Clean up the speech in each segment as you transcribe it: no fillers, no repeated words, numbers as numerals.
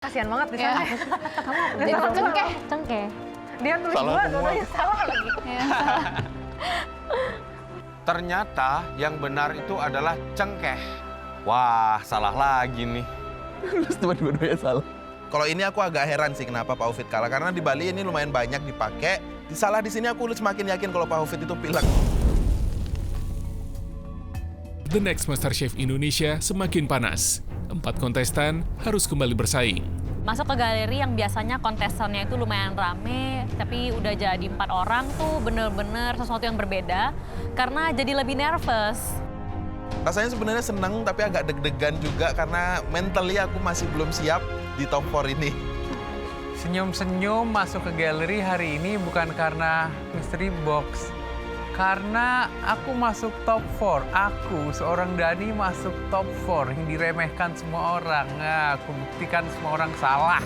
Kasihan banget di sana. Dia cengkeh. Cengkeh. Dia tulis dua-duanya salah lagi. Iya, salah. Ternyata yang benar itu adalah cengkeh. Wah, salah lagi nih. Cuma dua-duanya salah. Kalau ini aku agak heran sih kenapa Pak Hufid kalah. Karena di Bali ini lumayan banyak dipakai. Salah di sini aku semakin yakin kalau Pak Hufid itu pilek. The Next MasterChef Indonesia semakin panas. 4 kontestan harus kembali bersaing. Masuk ke galeri yang biasanya kontestannya itu lumayan rame, tapi udah jadi 4 orang tuh bener-bener sesuatu yang berbeda karena jadi lebih nervous. Rasanya sebenarnya senang tapi agak deg-degan juga karena mentally aku masih belum siap di top 4 ini. Senyum-senyum masuk ke galeri hari ini bukan karena mystery box. Karena aku masuk top 4. Aku, seorang Dani masuk top 4 yang diremehkan semua orang. Nah, aku buktikan semua orang salah.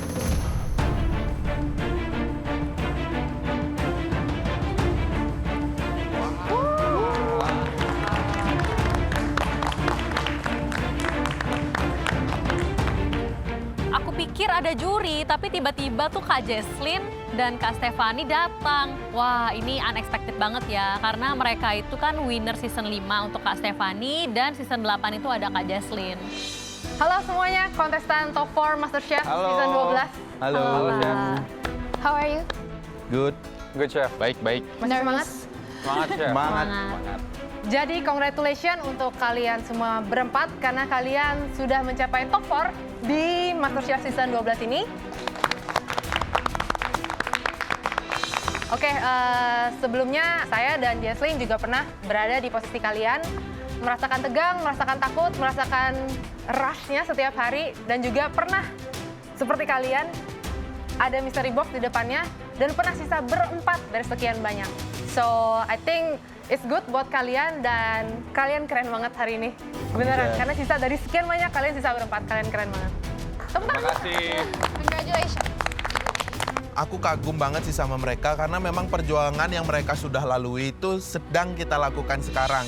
Aku pikir ada juri, tapi tiba-tiba tuh Kak Jesslyn dan Kak Stefani datang. Wah, ini unexpected banget ya, karena mereka itu kan winner season 5 untuk Kak Stefani dan season 8 itu ada Kak Jesslyn. Halo semuanya, kontestan Top 4 MasterChef season 12. Halo, Chef. How are you? Good. Good, Chef. Baik, baik. Masih semangat? Semangat, Chef. Semangat. Jadi congratulations untuk kalian semua berempat karena kalian sudah mencapai top 4 di MasterChef season 12 ini. Oke, sebelumnya saya dan Jesslyn juga pernah berada di posisi kalian, merasakan tegang, merasakan takut, merasakan rush-nya setiap hari, dan juga pernah seperti kalian ada mystery box di depannya dan pernah sisa berempat dari sekian banyak. So, I think it's good buat kalian dan kalian keren banget hari ini. Beneran, karena sisa dari sekian banyak, kalian sisa berempat, kalian keren banget. Tepuk tangan. Terima kasih. Congratulations. Aku kagum banget sih sama mereka karena memang perjuangan yang mereka sudah lalui itu sedang kita lakukan sekarang.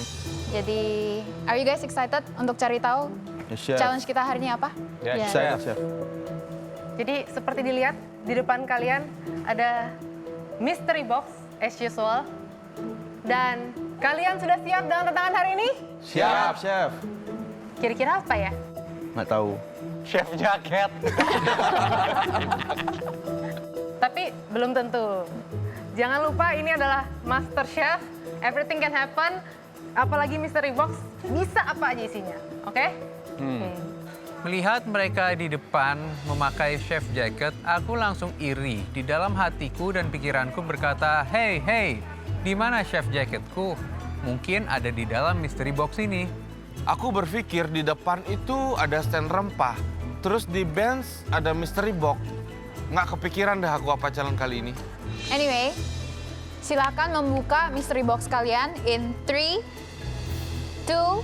Jadi, are you guys excited untuk cari tahu challenge kita hari ini apa? Ya, Saya, Chef. Chef. Jadi seperti dilihat di depan kalian ada mystery box as usual. Dan kalian sudah siap dengan tantangan hari ini? Siap, Chef. Kira-kira apa ya? Nggak tahu. Chef jaket. Tapi belum tentu. Jangan lupa ini adalah MasterChef, everything can happen. Apalagi mystery box, bisa apa aja isinya, oke? Melihat mereka di depan memakai chef jacket, aku langsung iri. Di dalam hatiku dan pikiranku berkata, hey, hey, di mana chef jacketku? Mungkin ada di dalam mystery box ini. Aku berpikir di depan itu ada stand rempah. Terus di bench ada mystery box. Nggak kepikiran deh aku apa challenge kali ini. Anyway, silakan membuka mystery box kalian in 3, 2,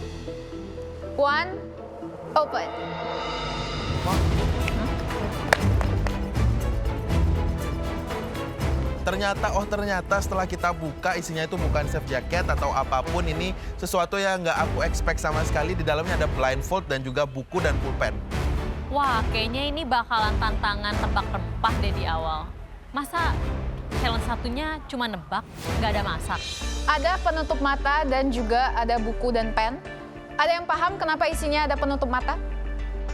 1, open. Ternyata setelah kita buka isinya itu bukan chef jacket atau apapun, ini sesuatu yang nggak aku expect sama sekali. Di dalamnya ada blindfold dan juga buku dan pulpen. Wah, kayaknya ini bakalan tantangan tebak rempah deh di awal. Masa challenge satunya cuma nebak, nggak ada masak? Ada penutup mata dan juga ada buku dan pen. Ada yang paham kenapa isinya ada penutup mata?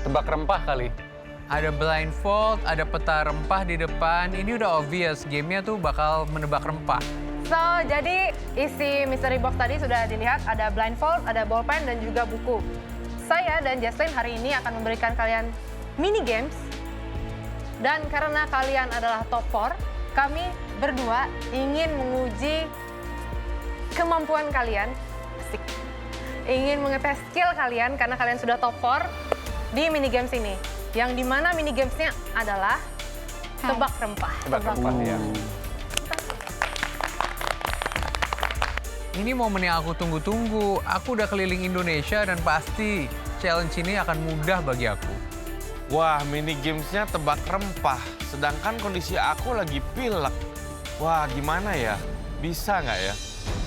Tebak rempah kali. Ada blindfold, ada peta rempah di depan. Ini udah obvious, gamenya tuh bakal menebak rempah. So, jadi isi mystery box tadi sudah dilihat, ada blindfold, ada ballpen, dan juga buku. Saya dan Jesslyn hari ini akan memberikan kalian mini games. Dan karena kalian adalah top 4, kami berdua ingin menguji kemampuan kalian. Asik. Ingin mengetes skill kalian karena kalian sudah top 4 di mini games ini. Yang dimana mini gamesnya adalah tebak rempah. Tebak rempah, ya. Ini momen yang aku tunggu-tunggu. Aku udah keliling Indonesia dan pasti challenge ini akan mudah bagi aku. Wah, mini gamesnya tebak rempah. Sedangkan kondisi aku lagi pilek. Wah, gimana ya? Bisa nggak ya?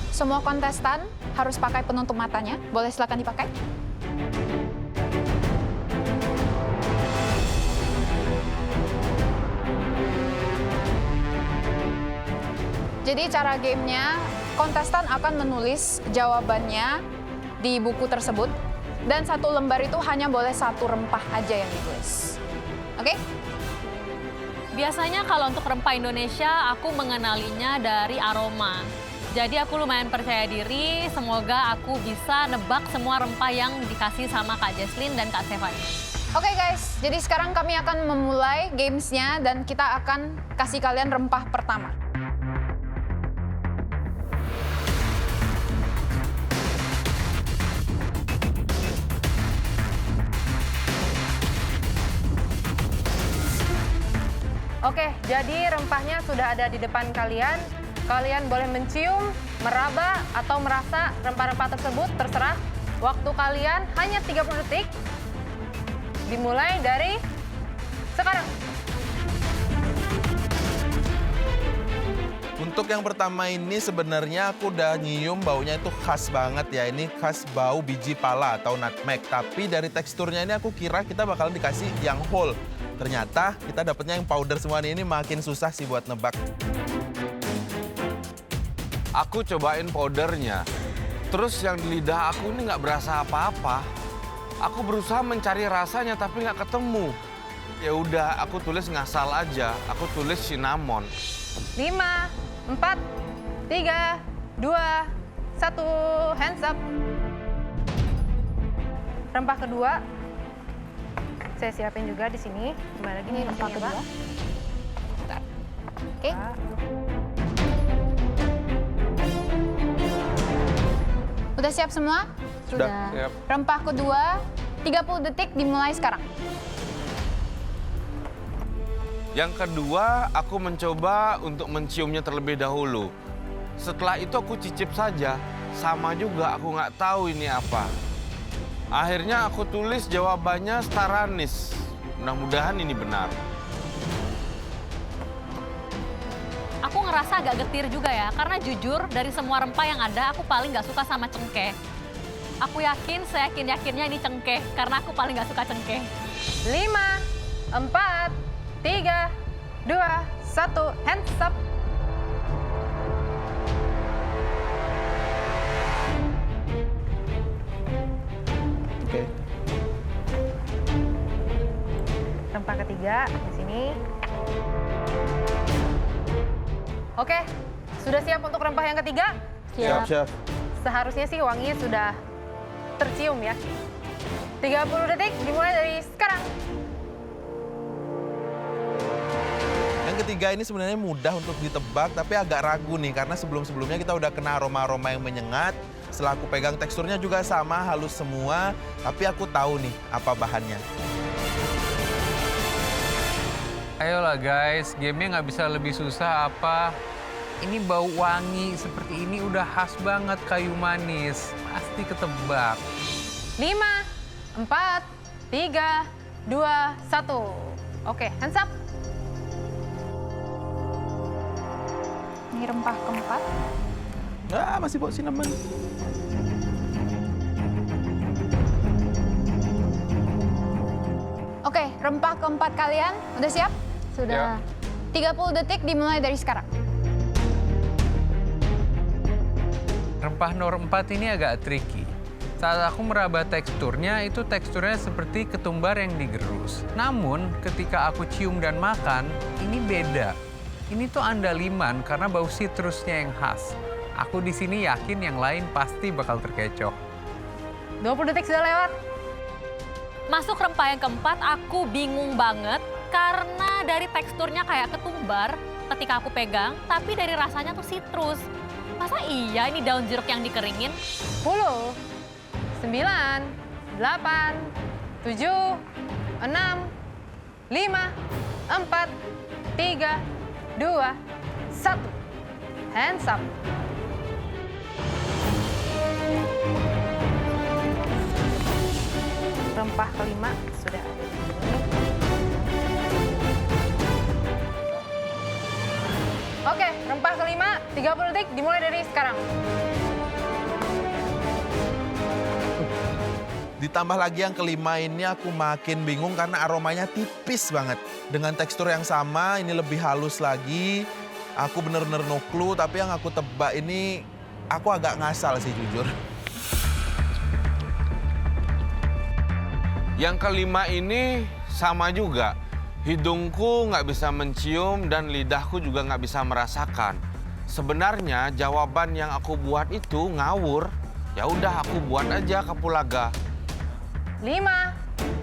Semua kontestan harus pakai penutup matanya. Boleh silakan dipakai. jadi cara gamenya, kontestan akan menulis jawabannya di buku tersebut. Dan satu lembar itu hanya boleh satu rempah aja yang ditulis. Oke? Biasanya kalau untuk rempah Indonesia, aku mengenalinya dari aroma. Jadi aku lumayan percaya diri, semoga aku bisa nebak semua rempah yang dikasih sama Kak Jesslyn dan Kak Stefani. Oke guys, jadi sekarang kami akan memulai gamesnya dan kita akan kasih kalian rempah pertama. Oke, jadi rempahnya sudah ada di depan kalian. Kalian boleh mencium, meraba, atau merasa rempah-rempah tersebut, terserah. Waktu kalian hanya 30 detik. Dimulai dari sekarang. Untuk yang pertama ini sebenarnya aku udah nyium baunya itu khas banget ya. Ini khas bau biji pala atau nutmeg. Tapi dari teksturnya ini aku kira kita bakalan dikasih yang whole. Ternyata kita dapetnya yang powder semua ini makin susah sih buat nebak. Aku cobain powdernya. Terus yang di lidah aku ini nggak berasa apa-apa. Aku berusaha mencari rasanya tapi nggak ketemu. Ya udah, aku tulis ngasal aja. Aku tulis cinnamon. 5, 4, 3, 2, 1, hands up. Rempah kedua, saya siapin juga di sini. Gimana lagi nih Rempah mesinnya, Pak? kedua. Bentar. Oke. Udah siap semua? Sudah. Siap. Rempah kedua, 30 detik dimulai sekarang. Yang kedua, aku mencoba untuk menciumnya terlebih dahulu. Setelah itu aku cicip saja. Sama juga, aku nggak tahu ini apa. Akhirnya aku tulis jawabannya Staranis. Mudah-mudahan ini benar. Aku ngerasa agak getir juga ya, karena jujur dari semua rempah yang ada, aku paling nggak suka sama cengkeh. Aku yakin, seyakin-yakinnya ini cengkeh, karena aku paling nggak suka cengkeh. 5, 4, 3, 2, 1, hands up. Oke. Rempah ketiga di sini. Oke, sudah siap untuk rempah yang ketiga? Siap, chef. Seharusnya sih wanginya sudah tercium ya. 30 detik dimulai dari sekarang. Yang ketiga ini sebenarnya mudah untuk ditebak, tapi agak ragu nih karena sebelum-sebelumnya kita udah kena aroma-aroma yang menyengat. Setelah aku pegang teksturnya juga sama, halus semua, tapi aku tahu nih apa bahannya. Ayolah guys, gamenya nggak bisa lebih susah apa. Ini bau wangi seperti ini udah khas banget kayu manis. Pasti ketebak. 5, 4, 3, 2, 1. Oke, hands up. Ini rempah keempat. Ah, masih bau cinnamon. Oke, rempah keempat kalian udah siap? Sudah. 30 detik dimulai dari sekarang. Rempah nomor 4 ini agak tricky. Saat aku meraba teksturnya, itu teksturnya seperti ketumbar yang digerus. Namun, ketika aku cium dan makan, ini beda. Ini tuh andaliman karena bau sitrusnya yang khas. Aku di sini yakin yang lain pasti bakal terkecoh. 20 detik sudah lewat. Masuk rempah yang keempat, aku bingung banget karena dari teksturnya kayak ketumbar ketika aku pegang, tapi dari rasanya tuh sitrus. Masa iya ini daun jeruk yang dikeringin? 10, 9, 8, 7, 6, 5, 4, 3, 2, 1. Hands up. Rempah kelima sudah ada. Oke, rempah kelima, 30 detik dimulai dari sekarang. Ditambah lagi yang kelima ini aku makin bingung karena aromanya tipis banget. Dengan tekstur yang sama, ini lebih halus lagi. Aku bener-bener no clue, tapi yang aku tebak ini aku agak ngasal sih jujur. Yang kelima ini sama juga. Hidungku nggak bisa mencium dan lidahku juga nggak bisa merasakan. Sebenarnya jawaban yang aku buat itu ngawur. Ya udah aku buat aja Kapulaga. 5,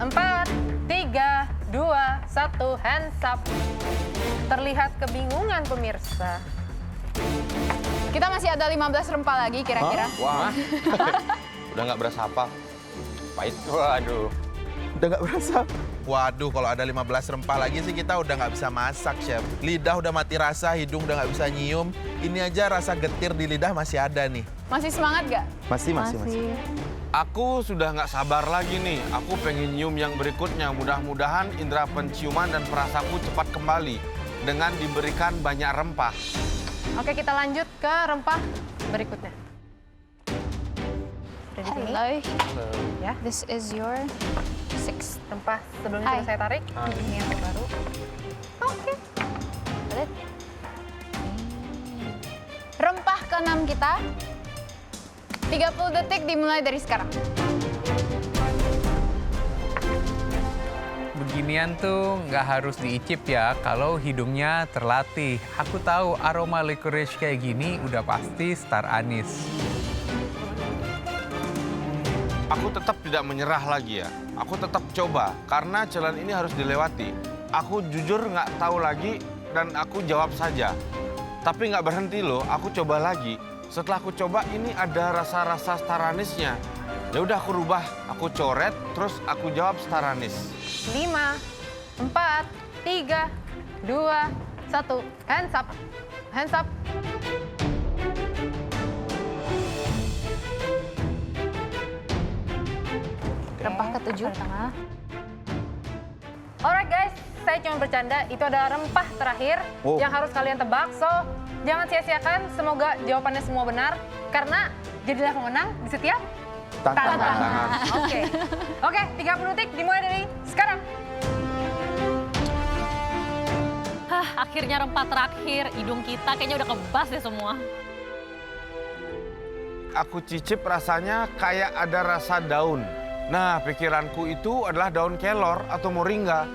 4, 3, 2, 1, hands up. Terlihat kebingungan pemirsa. Kita masih ada 15 rempah lagi kira-kira. Wah. Udah nggak berasa apa? Pahit. Waduh. Udah nggak berasa. Waduh, kalau ada 15 rempah lagi sih kita udah nggak bisa masak, Chef. Lidah udah mati rasa, hidung udah nggak bisa nyium. Ini aja rasa getir di lidah masih ada nih. Masih semangat gak? Masih. Aku sudah nggak sabar lagi nih. Aku pengen nyium yang berikutnya. Mudah-mudahan indera penciuman dan perasaku cepat kembali dengan diberikan banyak rempah. Oke, kita lanjut ke rempah berikutnya. Udah di sini. Hello. Ya. This is your 6. Rempah sebelumnya Hai. sudah saya tarik. Ini yang terbaru. Oke. Lihat. Rempah ke-6 kita. 30 detik dimulai dari sekarang. Beginian tuh nggak harus diicip ya kalau hidungnya terlatih. Aku tahu aroma licorice kayak gini udah pasti star anis. Aku tetap tidak menyerah lagi ya. Aku tetap coba karena challenge ini harus dilewati. Aku jujur nggak tahu lagi dan aku jawab saja. Tapi nggak berhenti loh, aku coba lagi. Setelah aku coba ini ada rasa-rasa star anisnya. Ya udah aku rubah, aku coret, terus aku jawab star anis. 5, 4, 3, 2, 1, hands up. Hands up. Rempah ke-7. Alright guys, saya cuma bercanda. Itu adalah rempah terakhir yang harus kalian tebak. So, jangan sia-siakan. Semoga jawabannya semua benar. Karena jadilah pemenang di setiap tantangan. Oke, 30 detik dimulai dari sekarang. Akhirnya rempah terakhir. Hidung kita kayaknya udah kebas deh semua. Aku cicip rasanya kayak ada rasa daun. Nah, pikiranku itu adalah daun kelor atau moringa.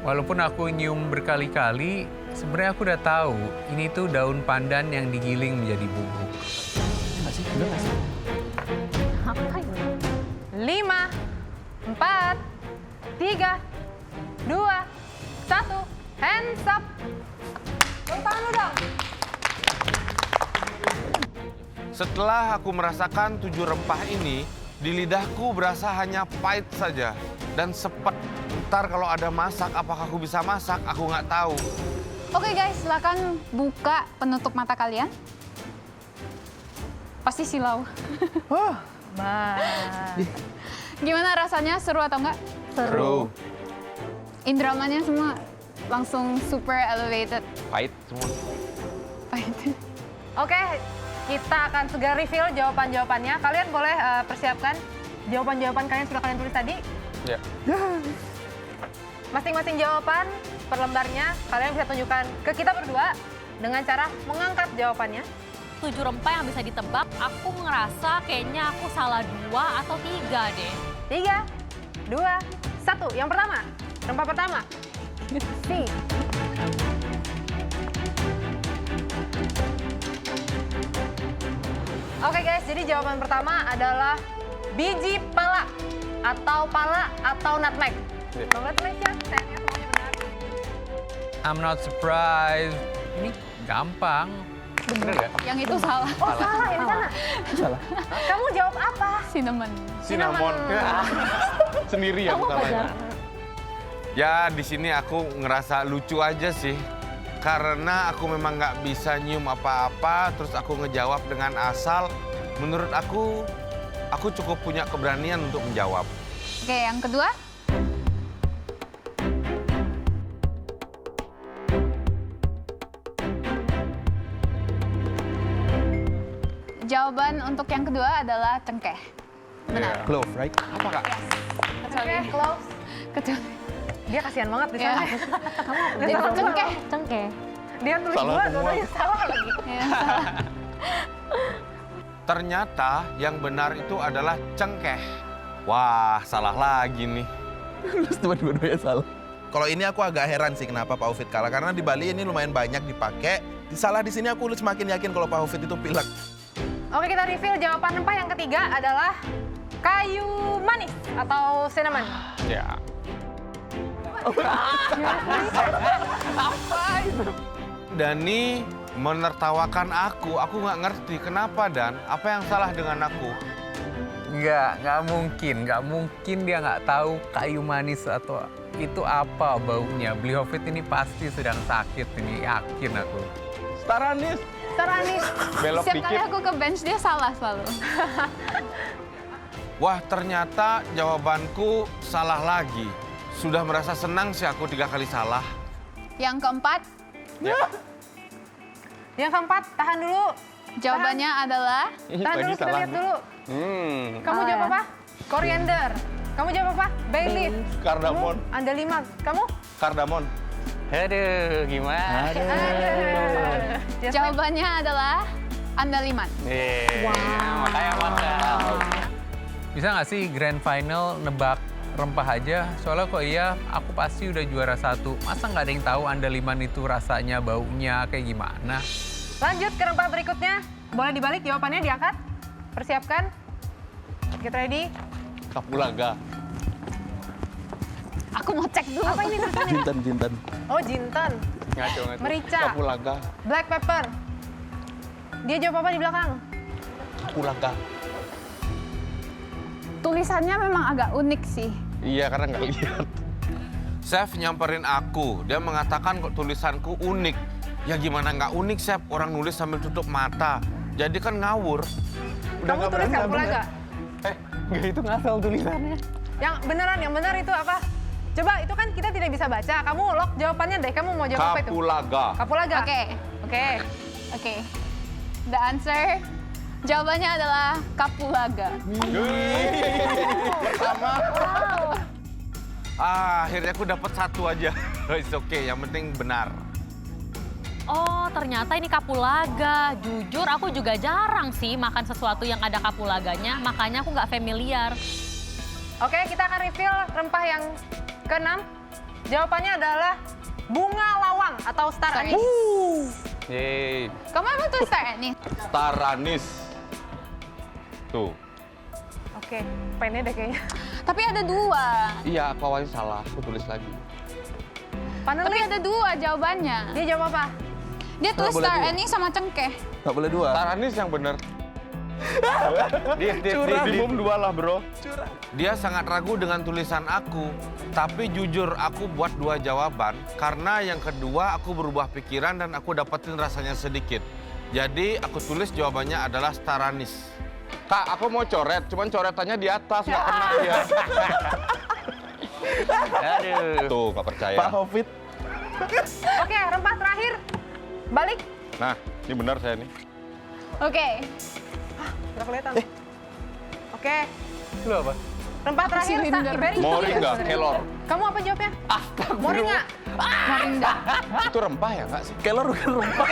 Walaupun aku nyium berkali-kali, sebenarnya aku udah tahu ini tuh daun pandan yang digiling menjadi bubuk. 5, 4, 3, 2, 1, hands up. Tepuk tangan lu dong. Setelah aku merasakan 7 rempah ini, di lidahku berasa hanya pahit saja dan sepet. Ntar kalau ada masak, apakah aku bisa masak? Aku nggak tahu. Oke guys, silakan buka penutup mata kalian. Pasti silau. Gimana rasanya? Seru atau enggak? Seru. Indramannya semua langsung super elevated. Pahit semua. Oke, kita akan segera reveal jawaban-jawabannya. Kalian boleh persiapkan jawaban-jawaban kalian sudah kalian tulis tadi. Ya. Masing-masing jawaban per lembarnya kalian bisa tunjukkan ke kita berdua dengan cara mengangkat jawabannya. 7 rempah yang bisa ditebak, aku ngerasa kayaknya aku salah 2 atau 3 deh. 3, 2, 1. Yang pertama, rempah pertama. C. Oke guys, jadi jawaban pertama adalah biji pala atau nutmeg. Congratulations, sayangnya semuanya benar. I'm not surprised. Ini gampang. Bener nggak? Yang itu salah. Oh salah, yang sana. Salah. Kamu jawab apa? Cinnamon. Cinnamon. Sendiri ya salahnya. Ya, di sini aku ngerasa lucu aja sih. Karena aku memang nggak bisa nyium apa-apa, terus aku ngejawab dengan asal. Menurut aku cukup punya keberanian untuk menjawab. Oke, yang kedua. Jawaban untuk yang kedua adalah cengkeh. Benar. Clove, right? Apa kak? Oke, close. Kecuali Dia kasihan banget di sana. Itu cengkeh. Cengkeh. Dia tulis Salah dua, semua. dua-duanya salah lagi. Ya. Ternyata yang benar itu adalah cengkeh. Wah, salah lagi nih. Terus cuma dua-duanya salah. Kalau ini aku agak heran sih kenapa Pak Hufid kalah. Karena di Bali ini lumayan banyak dipakai. Salah di sini aku semakin yakin kalau Pak Hufid itu pilek. Oke, kita reveal jawaban rempah yang ketiga adalah kayu manis atau cinnamon. Ya. Dani menertawakan aku nggak ngerti kenapa Dan, apa yang salah dengan aku? Nggak mungkin dia nggak tahu kayu manis atau itu apa baunya. Blihovit ini pasti sedang sakit ini, yakin aku. Staranis. Teranis. Belok Setiap kali dikit. aku ke bench dia salah selalu. Wah, ternyata jawabanku salah lagi. Sudah merasa senang sih aku 3 kali salah. Yang keempat, Yang keempat, tahan dulu. jawabannya adalah Tahan dulu, kita lihat dulu. Kamu Ah, jawab ya. apa? Koriander. Kamu jawab apa? Bay leaf. Kardamon. Kamu andaliman. Kamu? Kardamon. Aduh, gimana? Jasmine. jawabannya adalah andaliman. Makanya mahal. Bisa nggak sih grand final nebak rempah aja? Soalnya kok iya, aku pasti udah juara 1. Masa nggak ada yang tahu andaliman itu rasanya, baunya kayak gimana? Lanjut ke rempah berikutnya. Boleh dibalik jawabannya, diangkat. Persiapkan. Get ready. Kapulaga. Aku mau cek dulu. Apa ini tulisannya? Jintan. Oh, jinten. Ngaco. Merica. Kapulaga. Black pepper. Dia jawab apa di belakang? Kapulaga. Tulisannya memang agak unik sih. Iya, karena nggak lihat. Chef nyamperin aku, dia mengatakan kok tulisanku unik. Ya gimana nggak unik, Chef? Orang nulis sambil tutup mata. Jadi kan ngawur. Kamu tulis kapulaga. Nggak itu ngasal tulisannya. Yang beneran, yang benar itu apa? Coba, itu kan kita tidak bisa baca. Kamu lock jawabannya deh. Kamu mau jawab apa itu? Kapulaga. Kapulaga. Oke. Oke. Oke. The answer, jawabannya adalah kapulaga. Akhirnya aku dapat 1 aja. It's okay, yang penting benar. Oh, ternyata ini kapulaga. Jujur, aku juga jarang sih makan sesuatu yang ada kapulaganya, makanya aku nggak familiar. Oke, kita akan reveal rempah yang ke-6. Jawabannya adalah bunga lawang atau star anise. Yeay. Kamu emang tulis star nih? Staranis. Tuh. Oke, pennya deh kayaknya. Tapi ada 2. Iya, aku awalnya salah. Aku tulis lagi. Tapi Panelis, ada 2 jawabannya. dia jawab apa? Dia tulis boleh star dua. anise sama cengkeh. Nggak boleh 2. Staranis yang bener. Minimum 2 lah, bro. Dia sangat ragu dengan tulisan aku. Tapi jujur aku buat 2 jawaban. Karena yang kedua aku berubah pikiran dan aku dapetin rasanya sedikit. Jadi aku tulis jawabannya adalah staranis. Kak, aku mau coret. Cuman coretannya di atas, nggak kena dia. Aduh. Tuh, nggak percaya. Pak Hufid. Oke, rempah terakhir. Balik. Nah, ini benar saya nih. Oke. Udah kelihatan. Oke, Lu apa? rempah terakhir. Silinder. Moringa, kelor. Kamu apa jawabnya? Moringa. Moringa. Itu rempah ya nggak sih? Kelor bukan rempah.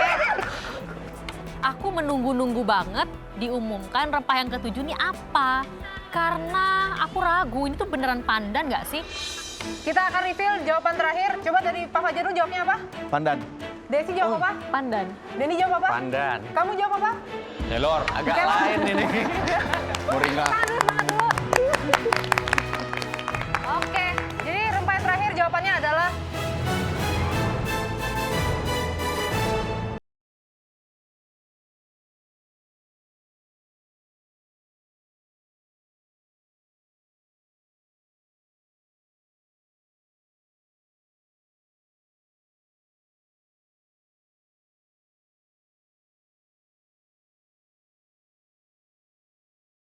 Aku menunggu-nunggu banget diumumkan rempah yang ke-7 ini apa. Karena aku ragu, ini tuh beneran pandan nggak sih? Kita akan reveal jawaban terakhir. Coba dari Pak Fajar dulu jawabnya apa? Pandan. Desi jawab apa? Pandan. Denny jawab apa? Pandan. Kamu jawab apa? Kelor. Agak Kelor. lain ini. Moringa. Tahan dulu